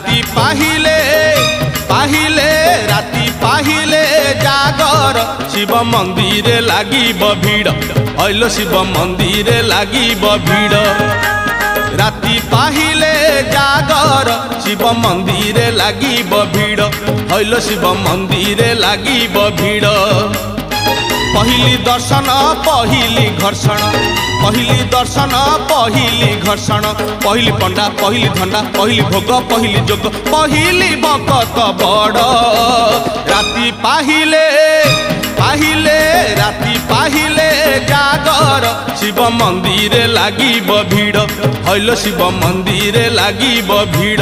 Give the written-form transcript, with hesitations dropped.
पाहिले पाहिले राति पाहिले जागर शिव मंदिर लागिब भीड़ हइलो शिव मंदिर लागिब भीड़ राति पाहिले जागर शिव मंदिर लागिब भीड़ हइलो शिव मंदिर लागिब भीड़ पहली दर्शन पहली घर्षण पहली दर्शन पहली घर्षण पहली पंडा पहली धंडा पहली भोग पहली जोग पहली भक्त बड़ राति पाहिले पाहिले राति पाहिले जागर शिव मंदिर लागिब भीड़ हइलो शिव मंदिर लागिब भीड़।